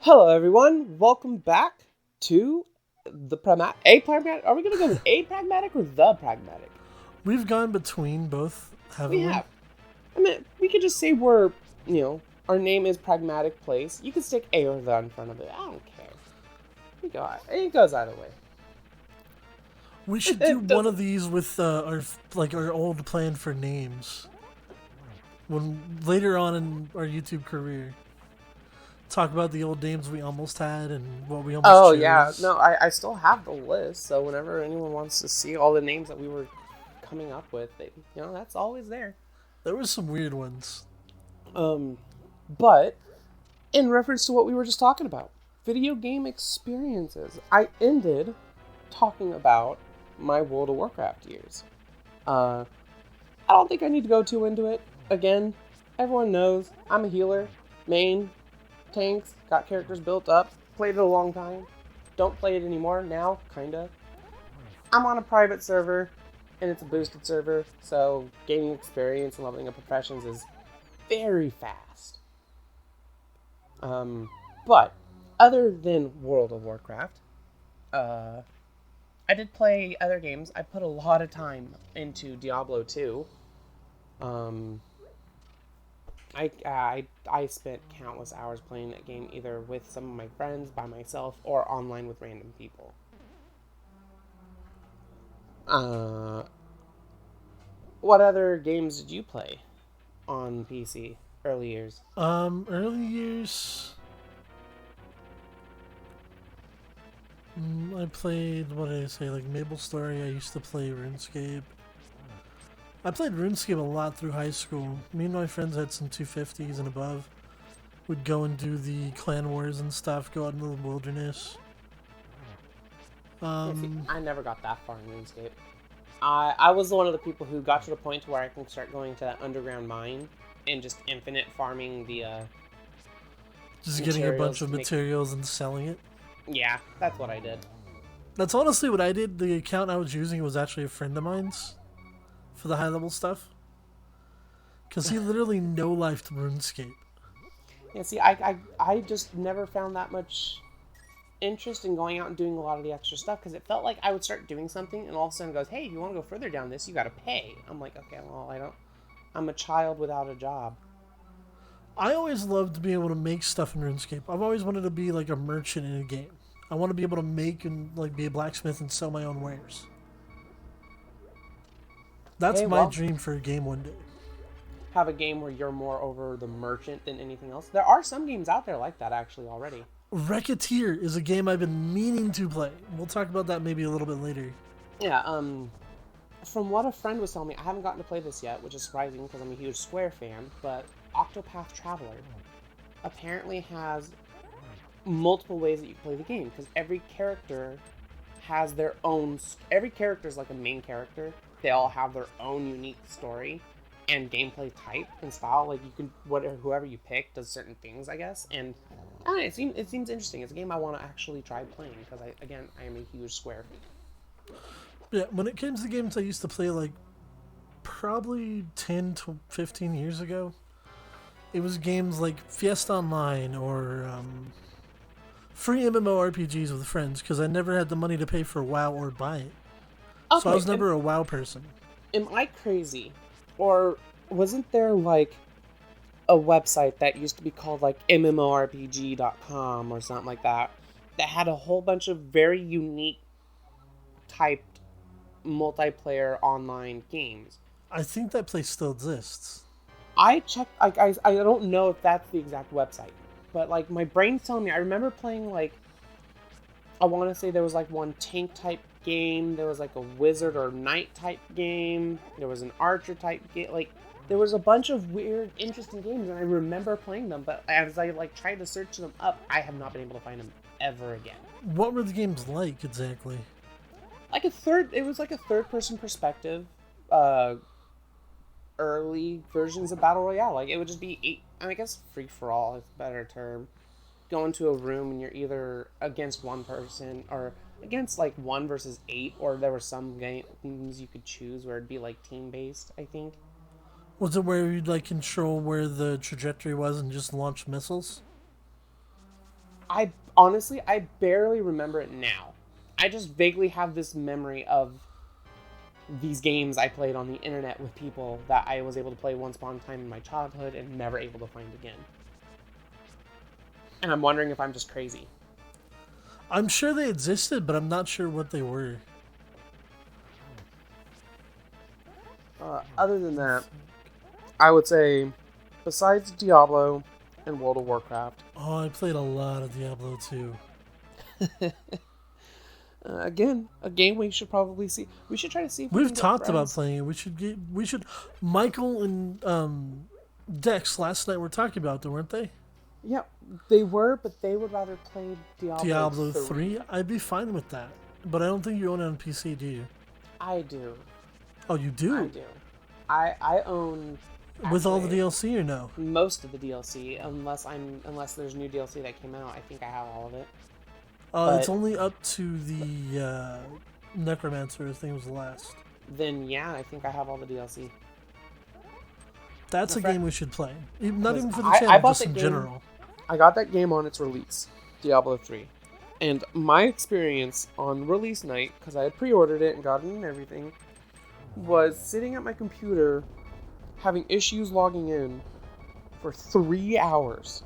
Hello, everyone. Welcome back to the pragmatic. Are we going to go with a pragmatic or the pragmatic? We've gone between both, haven't We we? have. I mean, we could just say our name is Pragmatic Place. You could stick a or the in front of it. I don't care. It goes either way. We It, should do it one doesn't. of these with our old plan for names. When later on in our YouTube career, talk about the old names we almost had and what we almost Oh yeah, chose. no, I still have the list. So whenever anyone wants to see all the names that we were coming up with, that's always there. There were some weird ones. Um, but in reference to what we were just talking about, video game experiences, I ended talking about my World of Warcraft years. Uh, I don't think I need to go too into it. Again, everyone knows I'm a healer, main, tanks, got characters built up, played it a long time. Don't play it anymore now, kinda. I'm on a private server, and it's a boosted server, so gaining experience and leveling up professions is very fast. Um, but other than World of Warcraft, uh, I did play other games. I put a lot of time into Diablo 2. Um, I spent countless hours playing that game either with some of my friends, by myself, or online with random people. Uh, what other games did you play on PC early years? Early years, I played, what did I say, like Maple Story. I used to play RuneScape. I played RuneScape a lot through high school. Me and my friends had some 250s and above. Would go and do the clan wars and stuff, go out into the wilderness. Yeah, see, Um, I never got that far in RuneScape. I was one of the people who got to the point where I can start going to that underground mine and just infinite farming the just getting a bunch materials of to make. materials and selling it. Yeah, that's what I did. That's honestly what I did. The account I was using was actually a friend of mine's for the high level stuff. Because he literally no lifed RuneScape. Yeah, see, I just never found that much interest in going out and doing a lot of the extra stuff because it felt like I would start doing something and all of a sudden it goes, hey, if you want to go further down this, you got to pay. I'm like, okay, well, I don't. I'm a child without a job. I always loved being able to make stuff in RuneScape. I've always wanted to be like a merchant in a game. I want to be able to make and like be a blacksmith and sell my own wares. That's Okay, my well, dream for a game one day. have a game where you're more over the merchant than anything else. There are some games out there like that actually already. Racketeer is a game I've been meaning to play. We'll talk about that maybe a little bit later. Yeah, from what a friend was telling me, I haven't gotten to play this yet, which is surprising because I'm a huge Square fan, but Octopath Traveler apparently has multiple ways that you play the game because every character has their own. Every character is like a main character. They all have their own unique story and gameplay type and style. Like you can whoever you pick does certain things, I guess. And I don't know, it seems interesting. It's a game I want to actually try playing because I am a huge Square fan. Yeah, when it came to games I used to play like probably 10 to 15 years ago, it was games like Fiesta Online or free MMORPGs with friends because I never had the money to pay for WoW or buy it. So I Okay, was never a WoW person. am I crazy, or wasn't there like a website that used to be called like MMORPG.com or something like that that had a whole bunch of very unique typed multiplayer online games? I think that place still exists. I checked. I don't know if that's the exact website, but like my brain's telling me. I remember playing like I want to say there was like one tank type game. There was like a wizard or knight type game. There was an archer type game. Like there was a bunch of weird, interesting games, and I remember playing them. But as I like tried to search them up, I have not been able to find them ever again. What were the games like exactly? It was like a third person perspective. Uh, Early versions of battle royale. Like it would just be I guess free for all is a better term. Go into a room and you're either against one person or against like one versus eight, or there were some games you could choose where it'd be like team based. I think Was it where you'd like control where the trajectory was and just launch missiles? I honestly, I barely remember it now. I just vaguely have this memory of these games I played on the internet with people that I was able to play once upon a time in my childhood and never able to find again. And I'm wondering if I'm just crazy. I'm sure they existed, but I'm not sure what they were. Other than that, I would say, besides Diablo and World of Warcraft. Oh, I played a lot of Diablo 2. Again, a game we should probably see. We should try to see if we We've can get talked about friends. playing it. We should. Michael and Dex last night were talking about it, weren't they? Yeah, they were, but they would rather play Diablo 3. 3? I'd be fine with that. But I don't think you own it on PC, do you? I do. Oh, you do? I do. I own With all the actually DLC or no? most of the DLC, unless there's new DLC that came out. I think I have all of it. It's But only up to the Necromancer, I think was the last. then yeah, I think I have all the DLC. That's The a fra- game we should play. Not even for the I channel, bought just the in game- general. I got that game on its release, Diablo 3. And my experience on release night, because I had pre-ordered it and got it and everything, was sitting at my computer having issues logging in for 3 hours.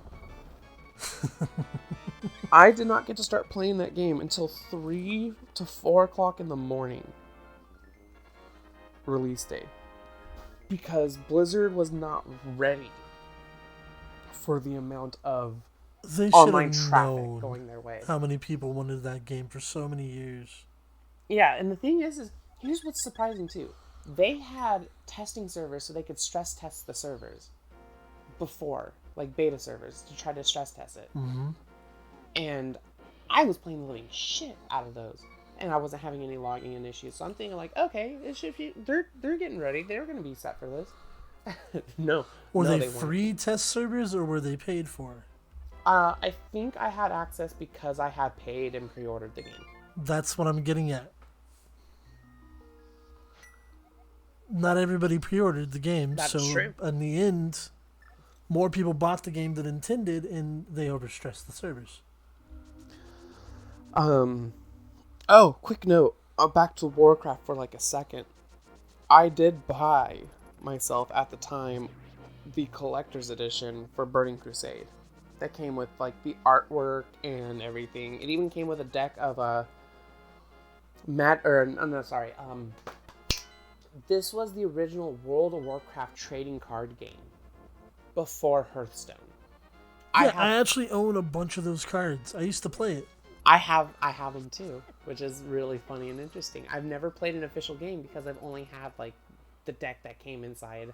I did not get to start playing that game until 3 to 4 o'clock in the morning. Release day. Because Blizzard was not ready for the amount of They should online have traffic known going their way. how many people wanted that game for so many years. Yeah, and the thing is here's what's surprising too. They had testing servers so they could stress test the servers before, like beta servers, to try to stress test it. Mm-hmm. And I was playing the living shit out of those, and I wasn't having any logging in issues. So I'm thinking like, okay, it should be. They're getting ready. They're going to be set for this. No, Were no, they weren't. free test servers or were they paid for? I think I had access because I had paid and pre-ordered the game. That's what I'm getting at. Not everybody pre-ordered the game, That's so true. in the end, more people bought the game than intended, and they overstressed the servers. Oh, quick note. Back to Warcraft for like a second. I did buy myself at the time the collector's edition for Burning Crusade. That came with like the artwork and everything. It even came with a deck of this was the original World of Warcraft trading card game before Hearthstone. I actually own a bunch of those cards. I used to play it. I have them too, which is really funny and interesting. I've never played an official game because I've only had like the deck that came inside.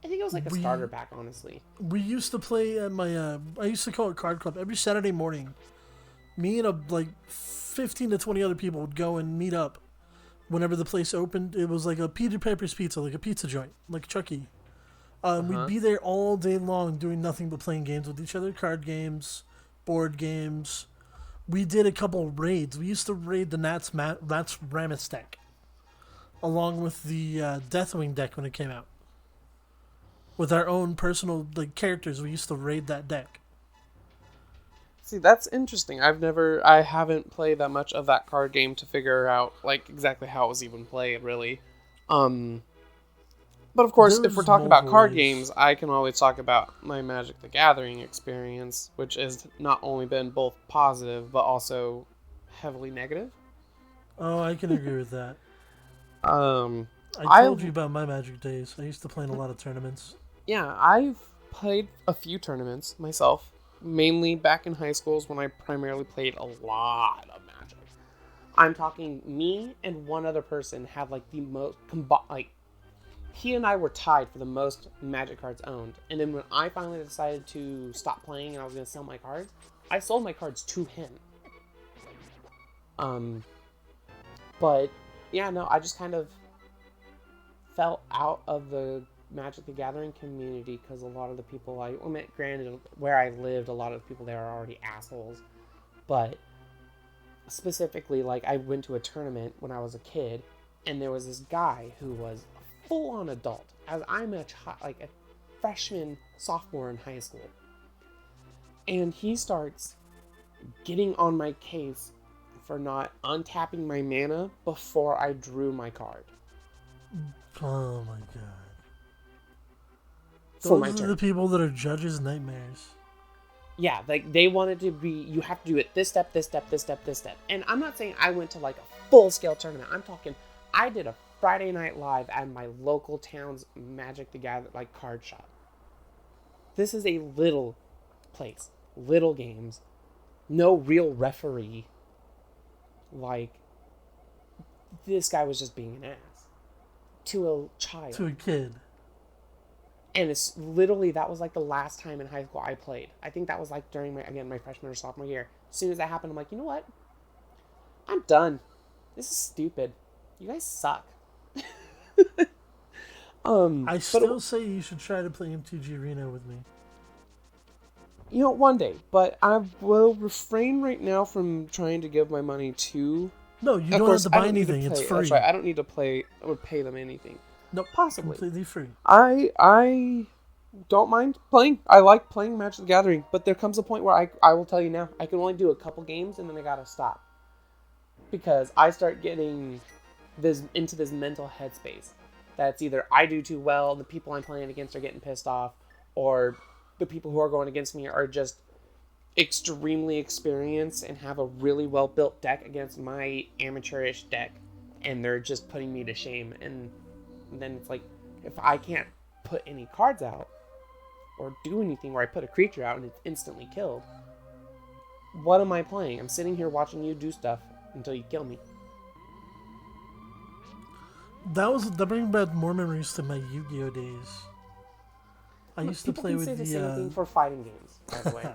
I think it was like a starter pack, honestly. We used to play at my I used to call it Card Club every Saturday morning. Me and like 15 to 20 other people would go and meet up whenever the place opened. It was like a Peter Pepper's Pizza, like a pizza joint, like Chucky. We'd be there all day long doing nothing but playing games with each other, card games, board games. We did a couple raids. We used to raid the Nats Rammus deck, along with the Deathwing deck when it came out. With our own personal like characters, we used to raid that deck. See, that's interesting. I haven't played that much of that card game to figure out like exactly how it was even played, really. But of course, if we're talking about card games, I can always talk about my Magic the Gathering experience, which has not only been both positive, but also heavily negative. Oh, I can agree with that. I I told you about my Magic days. I used to play in a lot of tournaments. Yeah, I've played a few tournaments myself, mainly back in high schools when I primarily played a lot of Magic. I'm talking me and one other person had like the most he and I were tied for the most Magic cards owned. And then when I finally decided to stop playing and I was going to sell my cards, I sold my cards to him. But yeah, no, I just kind of fell out of the Magic the Gathering community because a lot of the people granted, where I lived, a lot of the people there are already assholes. But specifically, like, I went to a tournament when I was a kid, and there was this guy who was a full-on adult, as I'm a freshman, sophomore in high school. And he starts getting on my case for not untapping my mana before I drew my card. Oh my god. For my Those are turn. the people that are judges' nightmares. Yeah, like they wanted to be, you have to do it this step, this step, this step, this step. And I'm not saying I went to like a full-scale tournament. I'm talking, I did a Friday night live at my local town's Magic the Gathering like card shop. This is a little place, little games, no real referee. Like, this guy was just being an ass to a child. To a kid. And it's literally, that was like the last time in high school I played. I think that was like during my freshman or sophomore year. As soon as that happened, I'm like, you know what? I'm done. This is stupid. You guys suck. I still say you should try to play MTG Arena with me. You know, one day. But I will refrain right now from trying to give my money to... No, you don't have to buy anything. It's free. That's right. I don't need to play or pay them anything. Nope. Possibly. Completely free. I don't mind playing. I like playing Magic the Gathering, but there comes a point where I will tell you now, I can only do a couple games and then I gotta stop. Because I start getting into this mental headspace. That's either I do too well, the people I'm playing against are getting pissed off, or the people who are going against me are just extremely experienced and have a really well built deck against my amateurish deck, and they're just putting me to shame. And then it's like, if I can't put any cards out or do anything where I put a creature out and it's instantly killed, what am I playing? I'm sitting here watching you do stuff until you kill me. That brings back more memories to my Yu-Gi-Oh days. I used to play with the same thing for fighting games, by the way.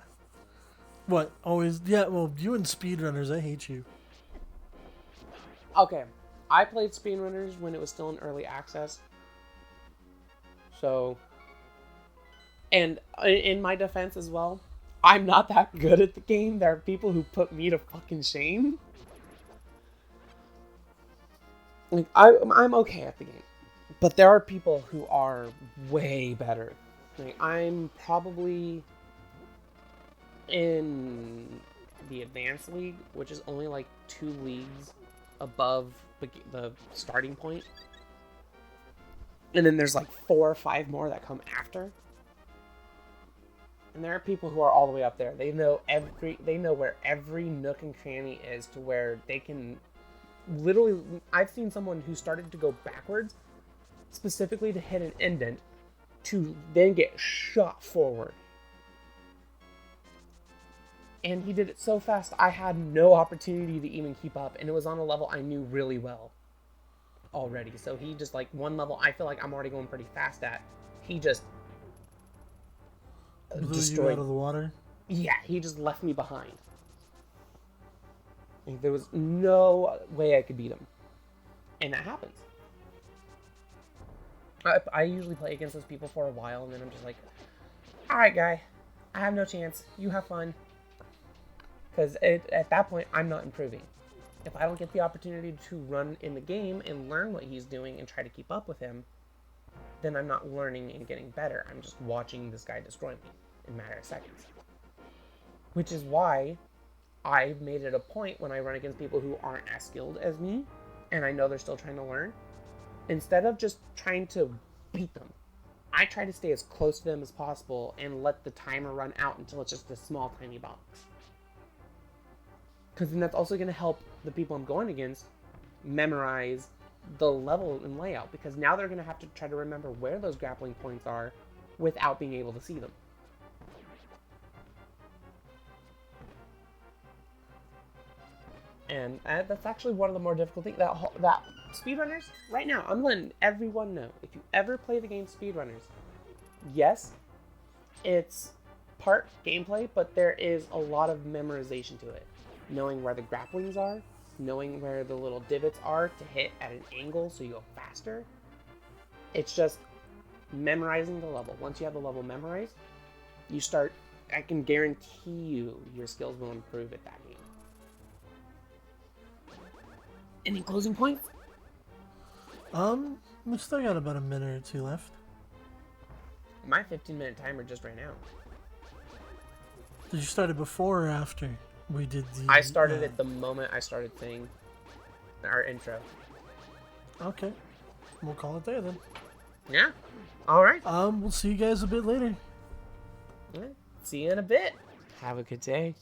What? Always? Yeah. Well, you and speedrunners, I hate you. Okay, I played Speedrunners when it was still in early access. So, and in my defense as well, I'm not that good at the game. There are people who put me to fucking shame. Like, I'm okay at the game, but there are people who are way better. Like, I'm probably in the Advanced League, which is only like 2 leagues above the starting point. And then there's like 4 or 5 more that come after. And there are people who are all the way up there. They know where every nook and cranny is, to where they can literally... I've seen someone who started to go backwards specifically to hit an indent to then get shot forward. And he did it so fast, I had no opportunity to even keep up. And it was on a level I knew really well already. So he just, like, one level I feel like I'm already going pretty fast at. He just Blew you out of the water? Yeah, he just left me behind. Like, there was no way I could beat him. And that happens. I usually play against those people for a while, and then I'm just like, alright, guy, I have no chance. You have fun. Because at that point, I'm not improving. If I don't get the opportunity to run in the game and learn what he's doing and try to keep up with him, then I'm not learning and getting better. I'm just watching this guy destroy me in a matter of seconds. Which is why I've made it a point when I run against people who aren't as skilled as me, and I know they're still trying to learn, instead of just trying to beat them, I try to stay as close to them as possible and let the timer run out until it's just a small, tiny box. Because then that's also going to help the people I'm going against memorize the level and layout, because now they're going to have to try to remember where those grappling points are without being able to see them. And that's actually one of the more difficult things. That speedrunners, right now, I'm letting everyone know, if you ever play the game Speedrunners, yes, it's part gameplay, but there is a lot of memorization to it. Knowing where the grapplings are, knowing where the little divots are to hit at an angle so you go faster. It's just memorizing the level. Once you have the level memorized, you start, I can guarantee you your skills will improve at that game. Any closing points? We still got about a minute or two left. My 15-minute timer just ran out. Did you start it before or after? We did the. I started it the moment I started saying our intro. Okay. We'll call it there then. Yeah. All right. We'll see you guys a bit later. All right. See you in a bit. Have a good day.